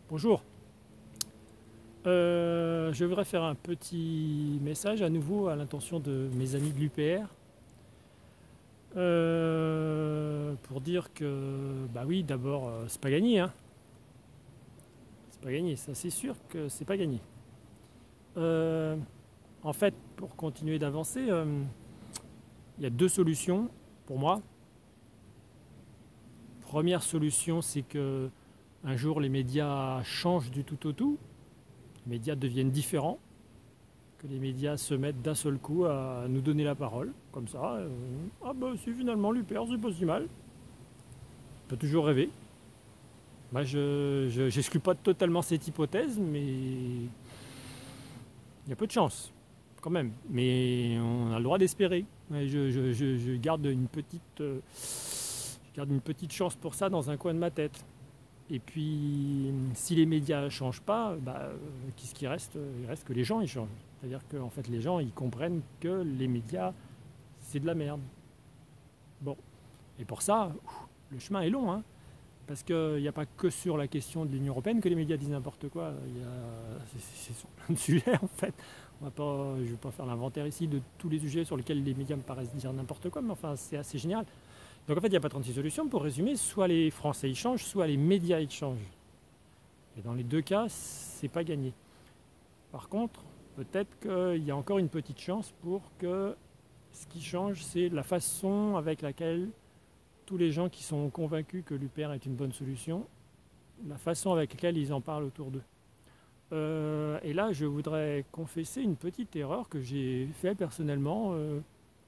Bonjour. Je voudrais faire un petit message à nouveau à l'intention de mes amis de l'UPR pour dire que, bah oui, d'abord, c'est pas gagné, hein. C'est pas gagné, ça c'est sûr que c'est pas gagné. Euh, En fait, pour continuer d'avancer, il y a deux solutions pour moi. Première solution, c'est que un jour les médias changent du tout au tout, les médias deviennent différents, que les médias se mettent d'un seul coup à nous donner la parole, comme ça. Ah bah si finalement l'UPR c'est pas si mal. On peut toujours rêver. Moi je n'exclus pas totalement cette hypothèse, mais il y a peu de chance quand même. Mais on a le droit d'espérer. Ouais, je garde garde une petite chance pour ça dans un coin de ma tête. Et puis, si les médias ne changent pas, bah, qu'est-ce qui reste? Il reste que les gens ils changent. C'est-à-dire que en fait, les gens ils comprennent que les médias, c'est de la merde. Bon. Et pour ça, le chemin est long, hein, parce qu'il n'y a pas que sur la question de l'Union européenne que les médias disent n'importe quoi. C'est sur plein de sujets, en fait. Je ne vais pas faire l'inventaire ici de tous les sujets sur lesquels les médias me paraissent dire n'importe quoi, mais enfin, c'est assez général. Donc en fait, il n'y a pas 36 solutions. Pour résumer, soit les Français y changent, soit les médias y changent. Et dans les deux cas, c'est pas gagné. Par contre, peut-être qu'il y a encore une petite chance pour que ce qui change, c'est la façon avec laquelle tous les gens qui sont convaincus que l'UPR est une bonne solution, la façon avec laquelle ils en parlent autour d'eux. Et là, je voudrais confesser une petite erreur que j'ai faite personnellement,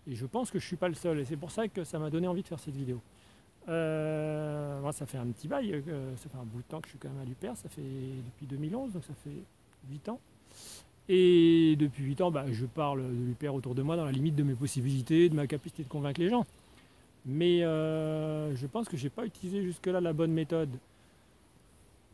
et je pense que je ne suis pas le seul, et c'est pour ça que ça m'a donné envie de faire cette vidéo. Moi, ça fait un petit bail, ça fait un bout de temps que je suis quand même à l'UPR, ça fait depuis 2011, donc ça fait 8 ans. Et depuis 8 ans, bah, je parle de l'UPR autour de moi dans la limite de mes possibilités, de ma capacité de convaincre les gens. Mais je pense que je n'ai pas utilisé jusque-là la bonne méthode.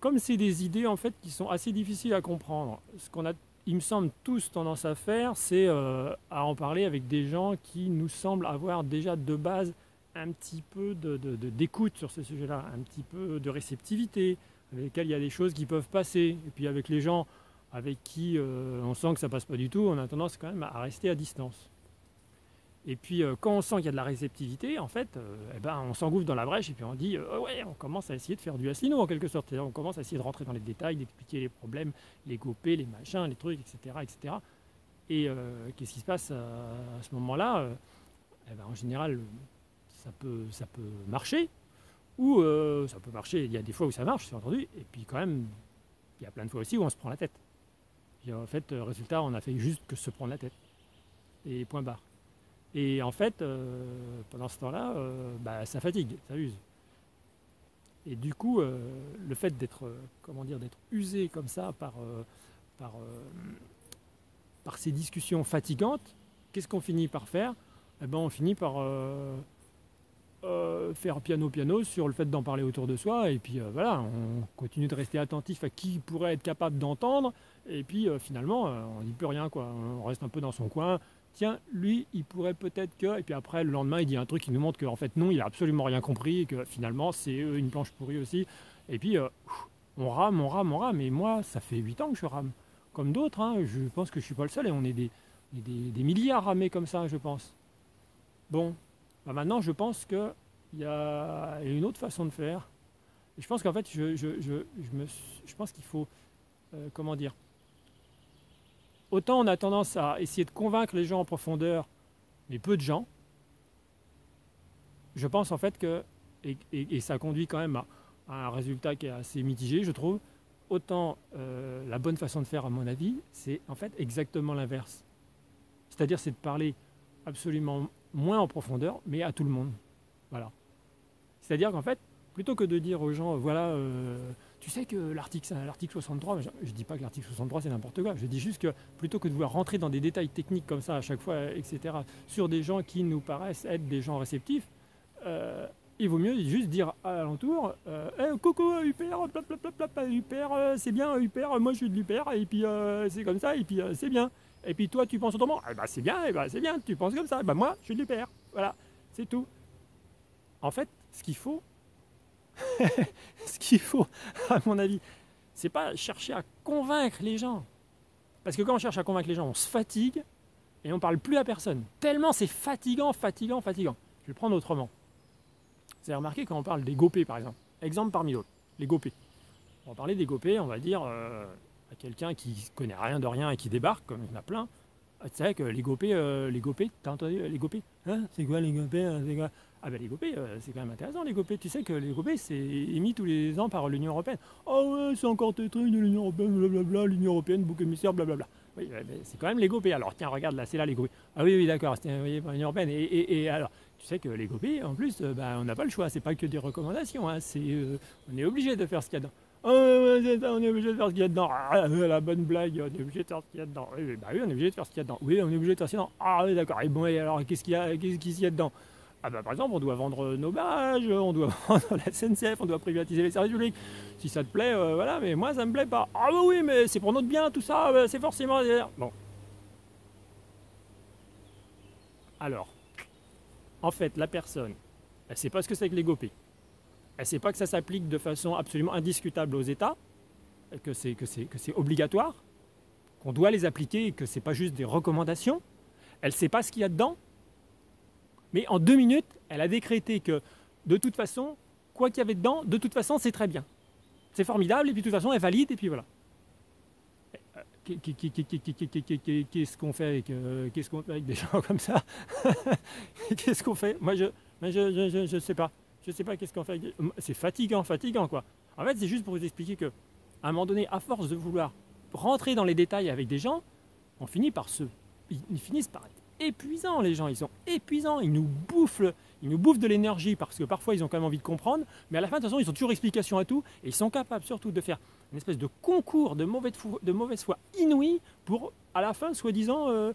Comme c'est des idées en fait qui sont assez difficiles à comprendre, ce qu'on a, il me semble, tous tendance à faire, c'est à en parler avec des gens qui nous semblent avoir déjà de base un petit peu d'écoute sur ce sujet-là, un petit peu de réceptivité, avec lesquels il y a des choses qui peuvent passer. Et puis avec les gens avec qui on sent que ça passe pas du tout, on a tendance quand même à rester à distance. Et puis quand on sent qu'il y a de la réceptivité, en fait, eh ben, on s'engouffre dans la brèche et puis on dit ouais, on commence à essayer de faire du Asselineau en quelque sorte. On commence à essayer de rentrer dans les détails, d'expliquer les problèmes, les gopés, les machins, les trucs, etc. etc. Et qu'est-ce qui se passe à ce moment-là? Eh ben, en général, ça peut marcher, ou ça peut marcher. Il y a des fois où ça marche, c'est entendu, et puis quand même, il y a plein de fois aussi où on se prend la tête. Puis en fait, résultat, on a fait juste que se prendre la tête. Et point barre. Et en fait, pendant ce temps-là, bah, ça fatigue, ça use. Et du coup, le fait d'être, comment dire, d'être usé comme ça par, par ces discussions fatigantes, qu'est-ce qu'on finit par faire? Eh ben, on finit par faire piano sur le fait d'en parler autour de soi, et puis voilà, on continue de rester attentif à qui pourrait être capable d'entendre, et puis finalement, on n'y peut rien, quoi. On reste un peu dans son coin. Tiens, lui, il pourrait peut-être que... Et puis après, le lendemain, il dit un truc qui nous montre qu'en fait, non, il a absolument rien compris, et que finalement, c'est une planche pourrie aussi. Et puis, on rame, et moi, ça fait 8 ans que je rame. Comme d'autres, hein, je pense que je suis pas le seul, et on est des milliers à ramer comme ça, je pense. Bon, bah maintenant, je pense qu'il y a une autre façon de faire. Et je pense qu'en fait, je pense qu'il faut... comment dire? Autant on a tendance à essayer de convaincre les gens en profondeur, mais peu de gens. Je pense en fait que, et ça conduit quand même à un résultat qui est assez mitigé, je trouve, autant la bonne façon de faire, à mon avis, c'est en fait exactement l'inverse. C'est-à-dire, c'est de parler absolument moins en profondeur, mais à tout le monde. Voilà. C'est-à-dire qu'en fait, plutôt que de dire aux gens, voilà, tu sais que l'article 63, je ne dis pas que l'article 63 c'est n'importe quoi, je dis juste que plutôt que de vouloir rentrer dans des détails techniques comme ça à chaque fois, etc., sur des gens qui nous paraissent être des gens réceptifs, il vaut mieux juste dire à l'entour, hey, coucou UPR, UPR, c'est bien UPR, moi je suis de l'UPR, et puis c'est comme ça, et puis c'est bien. Et puis toi tu penses autrement, eh ben, c'est bien, eh ben, c'est bien, tu penses comme ça, eh ben, moi je suis de l'UPR, voilà, c'est tout. En fait, ce qu'il faut, à mon avis, c'est pas chercher à convaincre les gens. Parce que quand on cherche à convaincre les gens, on se fatigue et on ne parle plus à personne. Tellement c'est fatigant. Je vais le prendre autrement. Vous avez remarqué quand on parle des gopés, par exemple. Exemple parmi d'autres, les gopés. On va parler des gopés, on va dire à quelqu'un qui ne connaît rien de rien et qui débarque, comme il y en a plein. Tu sais que les gopés, t'as entendu les gopés? Hein, c'est quoi les gopés, c'est quoi? Ah ben les gopés, c'est quand même intéressant les gopés. Tu sais que les gopés, c'est émis tous les ans par l'Union Européenne. Oh ouais, c'est encore tes trucs de l'Union Européenne, blablabla, l'Union Européenne, bouc émissaire, blablabla. Oui, c'est quand même les gopés. Alors tiens, regarde là, c'est là les gopés. Ah oui, d'accord, c'est l'Union Européenne. Et alors, tu sais que les gopés, en plus, on n'a pas le choix. C'est pas que des recommandations. Hein, on est obligé de faire ce qu'il y a dedans. Oh, on est obligé de faire ce qu'il y a dedans. Ah, la bonne blague, on est obligé de faire ce qu'il y a dedans. Oui, bah oui, on est obligé de faire ce qu'il y a dedans. Oui, on est obligé de faire ce qu'il y a dedans. Ah oui, d'accord. Et bon, et alors, qu'est-ce qu'il y a dedans? Ah bah par exemple, on doit vendre nos barrages, on doit vendre la SNCF, on doit privatiser les services publics. Si ça te plaît, voilà, mais moi ça me plaît pas. Ah bah oui, mais c'est pour notre bien, tout ça, c'est forcément... Bon. Alors, en fait, la personne, elle ne sait pas ce que c'est que les gopés. Elle ne sait pas que ça s'applique de façon absolument indiscutable aux États, que c'est obligatoire, qu'on doit les appliquer et que ce n'est pas juste des recommandations. Elle ne sait pas ce qu'il y a dedans. Mais en 2 minutes, elle a décrété que, de toute façon, quoi qu'il y avait dedans, de toute façon, c'est très bien. C'est formidable, et puis de toute façon, elle valide, et puis voilà. Qu'est-ce qu'on fait avec des gens comme ça? Qu'est-ce qu'on fait? Moi, je sais pas. Je sais pas qu'est-ce qu'on fait avec des... C'est fatigant, quoi. En fait, c'est juste pour vous expliquer que, à un moment donné, à force de vouloir rentrer dans les détails avec des gens, on finit par ils finissent par être épuisants, les gens, ils sont épuisants, ils nous bouffent de l'énergie parce que parfois ils ont quand même envie de comprendre, mais à la fin de toute façon ils ont toujours explication à tout et ils sont capables surtout de faire une espèce de concours de mauvaise foi inouïe pour à la fin soi-disant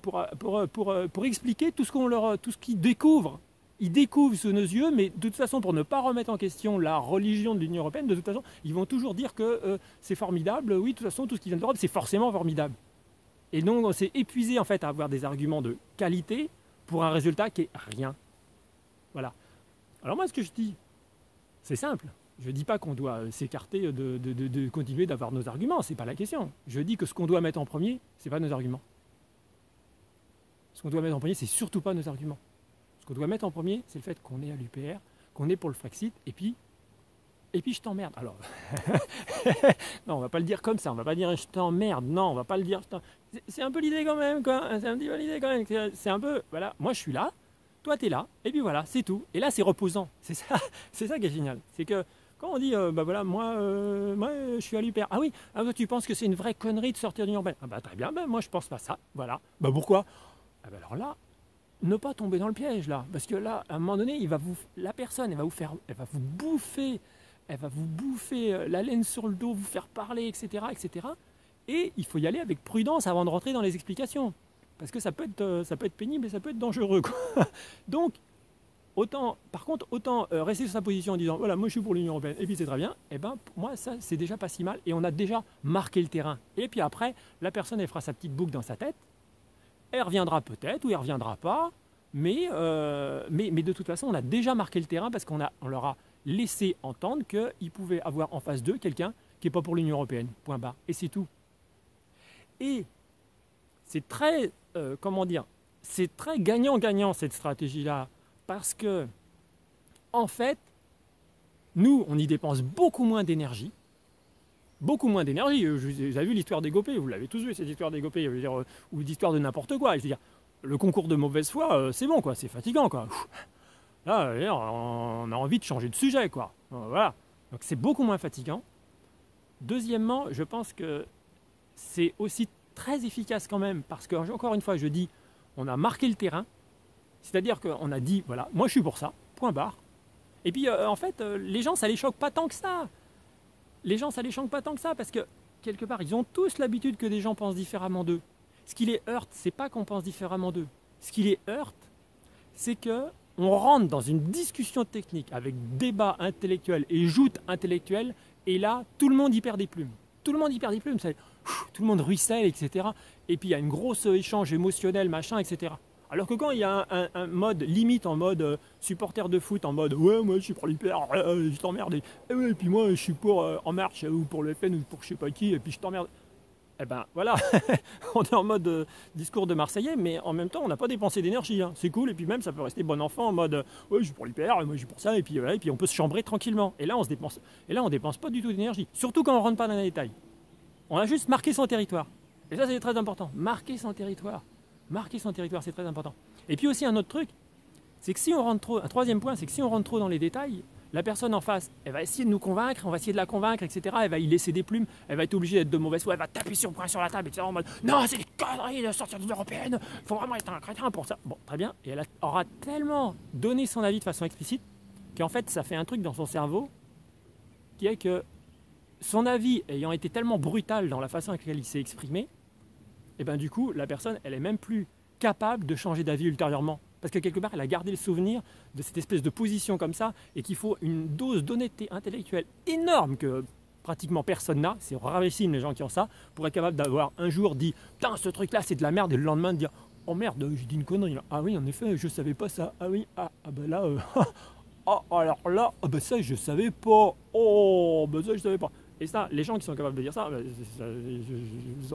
pour expliquer tout ce qu'ils découvrent. Ils découvrent sous nos yeux, mais de toute façon, pour ne pas remettre en question la religion de l'Union Européenne, de toute façon, ils vont toujours dire que c'est formidable. Oui, de toute façon, tout ce qui vient d'Europe, c'est forcément formidable. Et donc, on s'est épuisé en fait à avoir des arguments de qualité pour un résultat qui est rien. Voilà. Alors moi, ce que je dis, c'est simple. Je ne dis pas qu'on doit s'écarter de continuer d'avoir nos arguments, c'est pas la question. Je dis que ce qu'on doit mettre en premier, c'est pas nos arguments. Ce qu'on doit mettre en premier, c'est surtout pas nos arguments. Ce qu'on doit mettre en premier, c'est le fait qu'on est à l'UPR, qu'on est pour le Frexit, et puis je t'emmerde. Alors, non, on va pas le dire comme ça, on va pas dire je t'emmerde, non, on va pas le dire. C'est un peu l'idée quand même, quoi. C'est un petit peu l'idée quand même. C'est un peu, voilà, moi je suis là, toi t'es là, et puis voilà, c'est tout. Et là c'est reposant. C'est ça qui est génial. C'est que quand on dit, bah voilà, moi je suis à l'UPR. Ah oui, tu penses que c'est une vraie connerie de sortir de l'Union européenne? Ah bah très bien, moi je pense pas ça. Voilà. Bah pourquoi? Ah bah alors là. Ne pas tomber dans le piège là, parce que là, à un moment donné, la personne, elle va vous bouffer la laine sur le dos, vous faire parler, etc., etc. Et il faut y aller avec prudence avant de rentrer dans les explications, parce que ça peut être pénible et ça peut être dangereux, quoi. Donc, autant rester sur sa position en disant voilà, moi je suis pour l'Union Européenne, et puis c'est très bien. Et ben pour moi ça c'est déjà pas si mal, et on a déjà marqué le terrain. Et puis après, la personne elle fera sa petite boucle dans sa tête. Elle reviendra peut-être ou elle ne reviendra pas, mais de toute façon, on a déjà marqué le terrain parce qu'on leur a laissé entendre qu'ils pouvaient avoir en face d'eux quelqu'un qui n'est pas pour l'Union Européenne, point barre, et c'est tout. Et c'est très, c'est très gagnant-gagnant cette stratégie-là, parce que, en fait, nous, on y dépense beaucoup moins d'énergie. Beaucoup moins d'énergie. Vous avez vu l'histoire des gopés, vous l'avez tous vu cette histoire des gopés, ou l'histoire de n'importe quoi. Je veux dire, le concours de mauvaise foi, c'est bon, quoi, c'est fatigant, quoi. Là, on a envie de changer de sujet, quoi. Voilà. Donc c'est beaucoup moins fatigant. Deuxièmement, je pense que c'est aussi très efficace quand même, parce que, encore une fois, je dis, on a marqué le terrain, c'est-à-dire qu'on a dit, voilà, moi je suis pour ça, point barre. Et puis, en fait, les gens, ça les choque pas tant que ça. Les gens, ça les choque pas tant que ça, parce que, quelque part, ils ont tous l'habitude que des gens pensent différemment d'eux. Ce qui les heurte, c'est pas qu'on pense différemment d'eux. Ce qui les heurte, c'est qu'on rentre dans une discussion technique avec débat intellectuel et joute intellectuelle, et là, tout le monde y perd des plumes. Tout le monde y perd des plumes, tout le monde ruisselle, etc. Et puis il y a une grosse échange émotionnel, machin, etc. Alors que quand il y a un mode limite, en mode supporter de foot, en mode ouais, moi je suis pour l'hyper, je t'emmerde, et puis moi je suis pour En Marche ou pour le FN ou pour je sais pas qui, et puis je t'emmerde. Eh ben voilà, on est en mode discours de Marseillais, mais en même temps on n'a pas dépensé d'énergie, hein. C'est cool, et puis même ça peut rester bon enfant en mode ouais, je suis pour l'hyper, moi je suis pour ça, et puis voilà, et puis on peut se chambrer tranquillement. Et là on dépense pas du tout d'énergie, surtout quand on rentre pas dans les détails. On a juste marqué son territoire. Et ça c'est très important, marquer son territoire. Marquer son territoire, c'est très important. Et puis aussi un autre truc, c'est que si on rentre trop, un troisième point, c'est que si on rentre trop dans les détails, la personne en face, elle va essayer de nous convaincre, on va essayer de la convaincre, etc. Elle va y laisser des plumes, elle va être obligée d'être de mauvaise foi, elle va taper sur le poing sur la table, etc. En mode non, c'est des conneries de sortir de l'Union européenne, il faut vraiment être un crétin pour ça. Bon, très bien. Et elle aura tellement donné son avis de façon explicite qu'en fait, ça fait un truc dans son cerveau qui est que son avis ayant été tellement brutal dans la façon avec laquelle il s'est exprimé, et bien du coup, la personne, elle est même plus capable de changer d'avis ultérieurement. Parce que quelque part, elle a gardé le souvenir de cette espèce de position comme ça, et qu'il faut une dose d'honnêteté intellectuelle énorme que pratiquement personne n'a. C'est rarissime les gens qui ont ça, pour être capable d'avoir un jour dit « Putain, ce truc-là, c'est de la merde », et le lendemain de dire « Oh merde, j'ai dit une connerie. Ah oui, en effet, je savais pas ça. Ah oui, ben là, ah alors là, ben ça, je savais pas. Oh, ben ça, je savais pas. » Et ça, les gens qui sont capables de dire ça,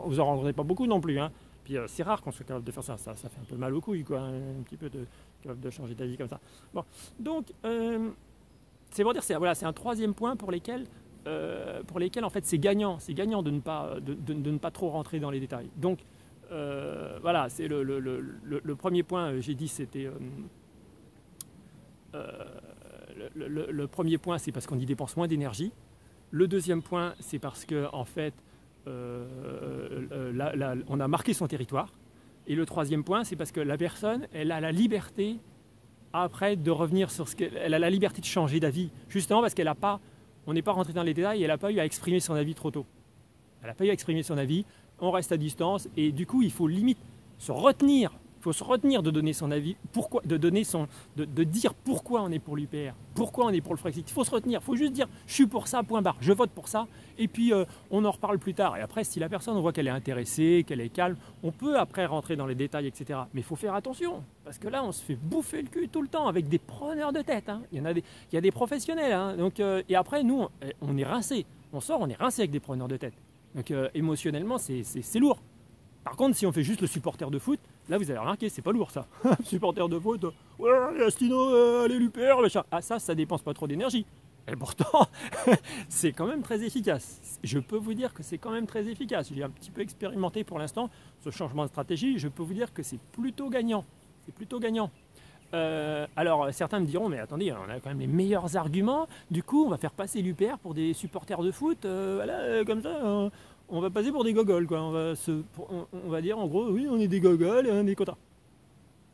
vous en rendrez pas beaucoup non plus, hein. Puis c'est rare qu'on soit capable de faire ça. Ça fait un peu mal aux couilles, quoi, un petit peu capable de changer d'avis comme ça. Bon, donc, c'est pour dire, c'est un troisième point pour lesquels en fait, c'est gagnant. C'est gagnant de ne pas trop rentrer dans les détails. Donc, voilà, c'est le premier point, j'ai dit, c'était... le premier point, c'est parce qu'on y dépense moins d'énergie. Le deuxième point, c'est parce que, en fait, on a marqué son territoire. Et le troisième point, c'est parce que la personne, elle a la liberté après de revenir sur ce qu'elle a la liberté de changer d'avis, justement parce on n'est pas rentré dans les détails, et elle n'a pas eu à exprimer son avis trop tôt. Elle n'a pas eu à exprimer son avis, on reste à distance, et du coup, il faut limite se retenir. Il faut se retenir de donner son avis, de dire pourquoi on est pour l'UPR, pourquoi on est pour le Frexit. Il faut se retenir, il faut juste dire je suis pour ça, point barre, je vote pour ça, et puis on en reparle plus tard. Et après, si la personne, on voit qu'elle est intéressée, qu'elle est calme, on peut après rentrer dans les détails, etc. Mais il faut faire attention, parce que là, on se fait bouffer le cul tout le temps avec des preneurs de tête, hein. Il y a des professionnels, hein. Donc, et après, nous, on est rincés. On sort, on est rincés avec des preneurs de tête. Donc émotionnellement, c'est lourd. Par contre, si on fait juste le supporter de foot, là vous avez remarqué, c'est pas lourd ça. Supporter de foot, ouais, Astino, allez l'UPR, machin. Ah ça dépense pas trop d'énergie. Et pourtant, c'est quand même très efficace. Je peux vous dire que c'est quand même très efficace. J'ai un petit peu expérimenté pour l'instant ce changement de stratégie. Je peux vous dire que c'est plutôt gagnant. C'est plutôt gagnant. Alors certains me diront, mais attendez, on a quand même les meilleurs arguments. Du coup, on va faire passer l'UPR pour des supporters de foot. Voilà, comme ça... on va passer pour des gogoles, quoi. On va dire en gros, oui, on est des gogoles et on est contents.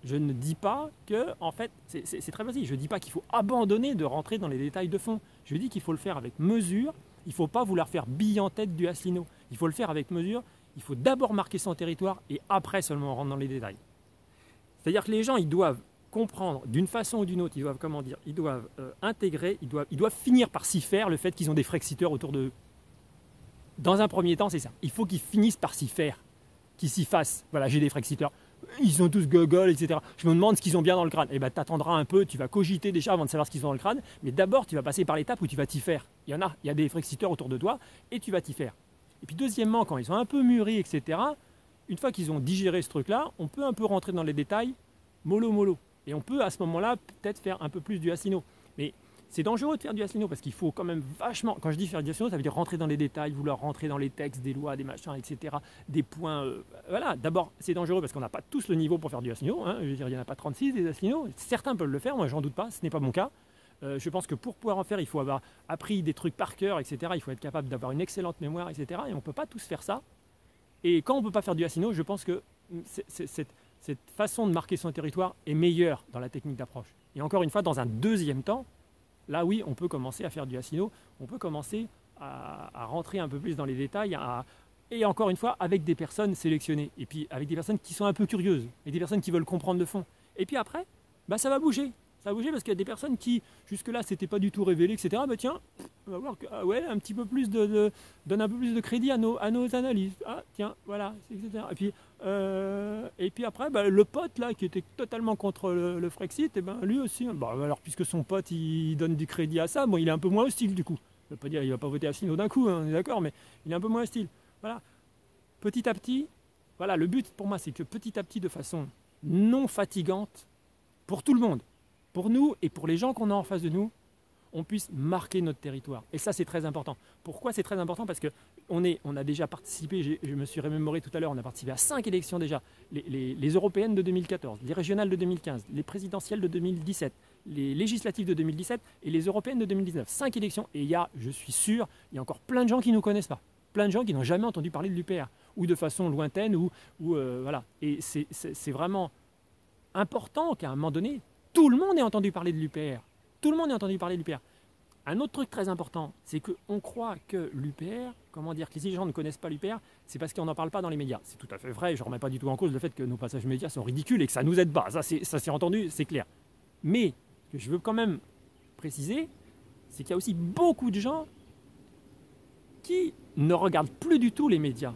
Je ne dis pas que, en fait, c'est très facile. Je ne dis pas qu'il faut abandonner de rentrer dans les détails de fond. Je dis qu'il faut le faire avec mesure. Il ne faut pas vouloir faire bille en tête du Asselineau. Il faut le faire avec mesure. Il faut d'abord marquer son territoire et après seulement on rentre dans les détails. C'est-à-dire que les gens, ils doivent comprendre d'une façon ou d'une autre, ils doivent intégrer, ils doivent finir par s'y faire le fait qu'ils ont des frexiteurs autour d'eux. Dans un premier temps, c'est ça. Il faut qu'ils finissent par s'y faire, qu'ils s'y fassent. Voilà, j'ai des frexiteurs, ils sont tous gogoles, etc. Je me demande ce qu'ils ont bien dans le crâne. Eh bien, t'attendras un peu, tu vas cogiter déjà avant de savoir ce qu'ils ont dans le crâne, mais d'abord, tu vas passer par l'étape où tu vas t'y faire. Il y a des frexiteurs autour de toi, et tu vas t'y faire. Et puis deuxièmement, quand ils sont un peu mûris, etc., une fois qu'ils ont digéré ce truc-là, on peut un peu rentrer dans les détails, mollo. Et on peut à ce moment-là peut-être faire un peu plus du Asselineau. Mais c'est dangereux de faire du Asselineau parce qu'il faut quand même vachement, quand je dis faire du Asselineau, ça veut dire rentrer dans les détails, vouloir rentrer dans les textes, des lois, des machins, etc. Des points, voilà. D'abord, c'est dangereux parce qu'on n'a pas tous le niveau pour faire du Asselineau, hein. Je veux dire, il n'y en a pas 36 des Asselineaux. Certains peuvent le faire, moi j'en doute pas, ce n'est pas mon cas. Je pense que pour pouvoir en faire, il faut avoir appris des trucs par cœur, etc. Il faut être capable d'avoir une excellente mémoire, etc. Et on ne peut pas tous faire ça. Et quand on ne peut pas faire du Asselineau, je pense que cette façon de marquer son territoire est meilleure dans la technique d'approche. Et encore une fois, dans un deuxième temps, là oui, on peut commencer à faire du Asselineau, on peut commencer à rentrer un peu plus dans les détails, et encore une fois, avec des personnes sélectionnées, et puis avec des personnes qui sont un peu curieuses, et des personnes qui veulent comprendre le fond. Et puis après, bah, ça va bouger. Ça a bougé parce qu'il y a des personnes qui, jusque-là, c'était pas du tout révélé, etc. Bah tiens, on va voir que, ah ouais, un petit peu plus donne un peu plus de crédit à nos analyses. Ah tiens, voilà, etc. Et puis après, bah, le pote là, qui était totalement contre le Frexit, et ben lui aussi, bah, alors puisque son pote il donne du crédit à ça, bon, il est un peu moins hostile du coup. Je ne veux pas dire qu'il ne va pas voter à Asselineau d'un coup, hein, on est d'accord, mais il est un peu moins hostile. Voilà. Petit à petit, voilà, le but pour moi, c'est que petit à petit, de façon non fatigante, pour tout le monde, pour nous et pour les gens qu'on a en face de nous, on puisse marquer notre territoire. Et ça, c'est très important. Pourquoi c'est très important? Parce qu'on a déjà participé, je me suis remémoré tout à l'heure, on a participé à 5 élections déjà. Les européennes de 2014, les régionales de 2015, les présidentielles de 2017, les législatives de 2017 et les européennes de 2019. 5 élections. Et il y a, je suis sûr, il y a encore plein de gens qui ne nous connaissent pas. Plein de gens qui n'ont jamais entendu parler de l'UPR, ou de façon lointaine, voilà. Et c'est vraiment important qu'à un moment donné, tout le monde ait entendu parler de l'UPR. Tout le monde ait entendu parler de l'UPR. Un autre truc très important, c'est qu'on croit que l'UPR, comment dire, que si les gens ne connaissent pas l'UPR, c'est parce qu'on n'en parle pas dans les médias. C'est tout à fait vrai, je ne remets pas du tout en cause le fait que nos passages médias sont ridicules et que ça ne nous aide pas. Ça c'est entendu, c'est clair. Mais ce que je veux quand même préciser, c'est qu'il y a aussi beaucoup de gens qui ne regardent plus du tout les médias.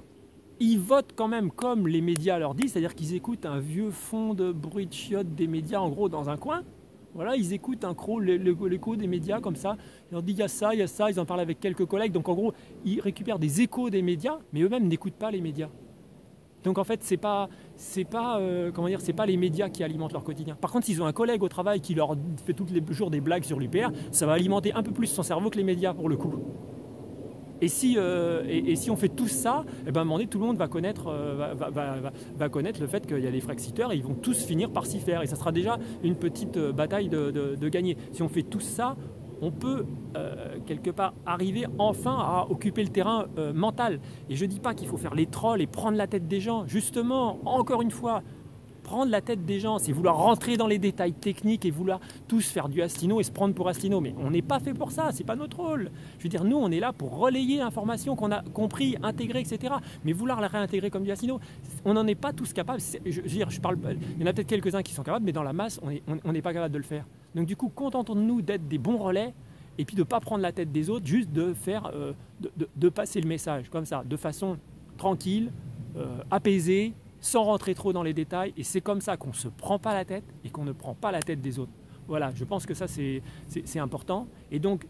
Ils votent quand même comme les médias leur disent, c'est-à-dire qu'ils écoutent un vieux fond de bruit de chiottes des médias en gros dans un coin. Voilà, ils écoutent l'écho des médias comme ça. Ils leur disent il y a ça, ils en parlent avec quelques collègues. Donc en gros, ils récupèrent des échos des médias, mais eux-mêmes n'écoutent pas les médias. Donc en fait, c'est pas les médias qui alimentent leur quotidien. Par contre, s'ils ont un collègue au travail qui leur fait tous les jours des blagues sur l'UPR, ça va alimenter un peu plus son cerveau que les médias pour le coup. Et si on fait tout ça, eh ben, à un moment donné, tout le monde va connaître le fait qu'il y a des frexiteurs et ils vont tous finir par s'y faire. Et ça sera déjà une petite bataille de gagner. Si on fait tout ça, on peut quelque part arriver enfin à occuper le terrain mental. Et je ne dis pas qu'il faut faire les trolls et prendre la tête des gens. Justement, encore une fois, prendre la tête des gens, c'est vouloir rentrer dans les détails techniques et vouloir tous faire du Asselineau et se prendre pour Asselineau. Mais on n'est pas fait pour ça, c'est pas notre rôle. Je veux dire, nous, on est là pour relayer l'information qu'on a compris, intégrer, etc. Mais vouloir la réintégrer comme du Asselineau, on n'en est pas tous capables. Je veux dire, il y en a peut-être quelques-uns qui sont capables, mais dans la masse, on n'est pas capable de le faire. Donc du coup, contentons-nous d'être des bons relais et puis de ne pas prendre la tête des autres, juste de faire, de passer le message comme ça, de façon tranquille, apaisée, sans rentrer trop dans les détails, et c'est comme ça qu'on ne se prend pas la tête et qu'on ne prend pas la tête des autres. Voilà, je pense que ça c'est important. Et donc,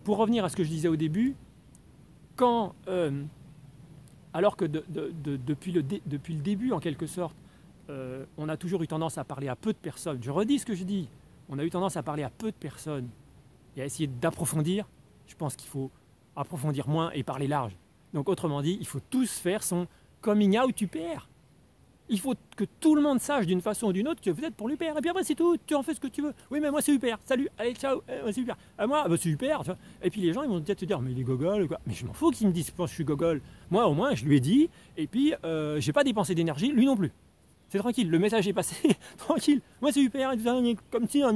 pour revenir à ce que je disais au début, alors que depuis le début, en quelque sorte, on a toujours eu tendance à parler à peu de personnes, je redis ce que je dis, on a eu tendance à parler à peu de personnes et à essayer d'approfondir, je pense qu'il faut approfondir moins et parler large. Donc autrement dit, il faut tous faire son coming out UPR. Il faut que tout le monde sache d'une façon ou d'une autre que vous êtes pour l'UPR. Et puis après, c'est tout, tu en fais ce que tu veux. Oui, mais moi, c'est UPR. Salut, allez, ciao, c'est UPR. Moi, c'est UPR. Et puis les gens, ils vont peut-être te dire, mais il est gogol, quoi. Mais je m'en fous qu'ils me disent que je suis gogol. Moi, au moins, je lui ai dit, et puis, j'ai pas dépensé d'énergie, lui non plus. C'est tranquille, le message est passé, tranquille. Moi, c'est UPR, comme si, c'est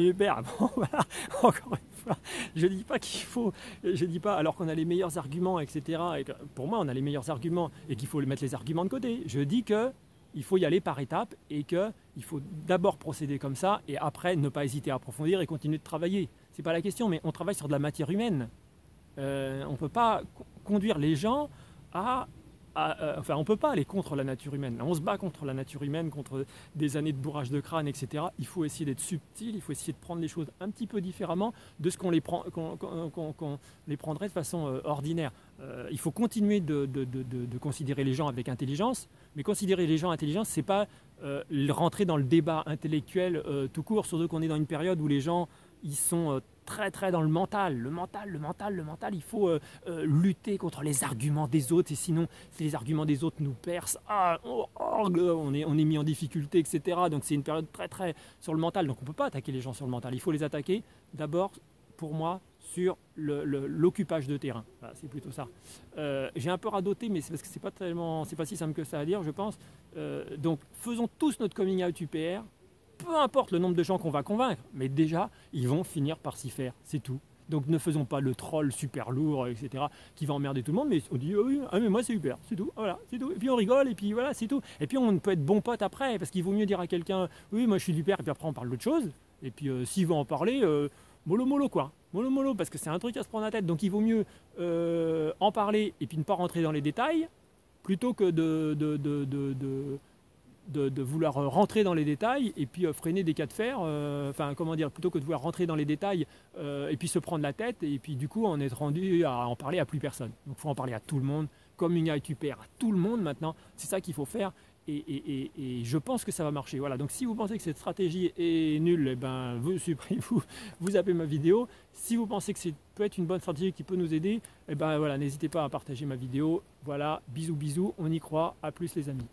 UPR. Bon, voilà, encore une fois, je dis pas qu'il faut, je dis pas, alors qu'on a les meilleurs arguments, etc. Et que, pour moi, on a les meilleurs arguments et qu'il faut mettre les arguments de côté. Je dis qu'il faut y aller par étapes et qu'il faut d'abord procéder comme ça et après ne pas hésiter à approfondir et continuer de travailler. C'est pas la question, mais on travaille sur de la matière humaine. On ne peut pas conduire les gens enfin, on ne peut pas aller contre la nature humaine. On se bat contre la nature humaine, contre des années de bourrage de crâne, etc. Il faut essayer d'être subtil, il faut essayer de prendre les choses un petit peu différemment de ce qu'on les prendrait de façon ordinaire. Il faut continuer de considérer les gens avec intelligence, mais considérer les gens intelligents, ce n'est pas rentrer dans le débat intellectuel tout court, surtout qu'on est dans une période où les gens ils sont très très dans le mental. Le mental, il faut lutter contre les arguments des autres, et sinon, si les arguments des autres nous percent, on est mis en difficulté, etc. Donc c'est une période très très sur le mental. Donc on ne peut pas attaquer les gens sur le mental. Il faut les attaquer d'abord, pour moi, sur l'occupage de terrain. Voilà, c'est plutôt ça. J'ai un peu radoté, mais c'est parce que c'est pas si simple que ça à dire, je pense. Donc faisons tous notre coming out UPR. Peu importe le nombre de gens qu'on va convaincre, mais déjà, ils vont finir par s'y faire, c'est tout. Donc ne faisons pas le troll super lourd, etc., qui va emmerder tout le monde, mais on dit, oh oui, ah, mais moi c'est super, c'est tout, voilà, c'est tout. Et puis on rigole, et puis voilà, c'est tout. Et puis on peut être bon pote après, parce qu'il vaut mieux dire à quelqu'un, oui, moi je suis du père, et puis après on parle d'autre chose. Et puis s'il veut en parler, mollo mollo quoi. Mollo mollo, parce que c'est un truc à se prendre la tête. Donc il vaut mieux en parler et puis ne pas rentrer dans les détails, plutôt que de vouloir rentrer dans les détails et puis freiner des cas de fer, enfin comment dire, plutôt que de vouloir rentrer dans les détails et puis se prendre la tête et puis du coup on est rendu à en parler à plus personne. Donc il faut en parler à tout le monde, communiquer tu perds à tout le monde maintenant, c'est ça qu'il faut faire et je pense que ça va marcher. Voilà, donc si vous pensez que cette stratégie est nulle, eh ben, vous supprimez, vous zappez ma vidéo. Si vous pensez que c'est peut être une bonne stratégie qui peut nous aider, eh ben voilà, n'hésitez pas à partager ma vidéo. Voilà, bisous bisous, on y croit, à plus les amis.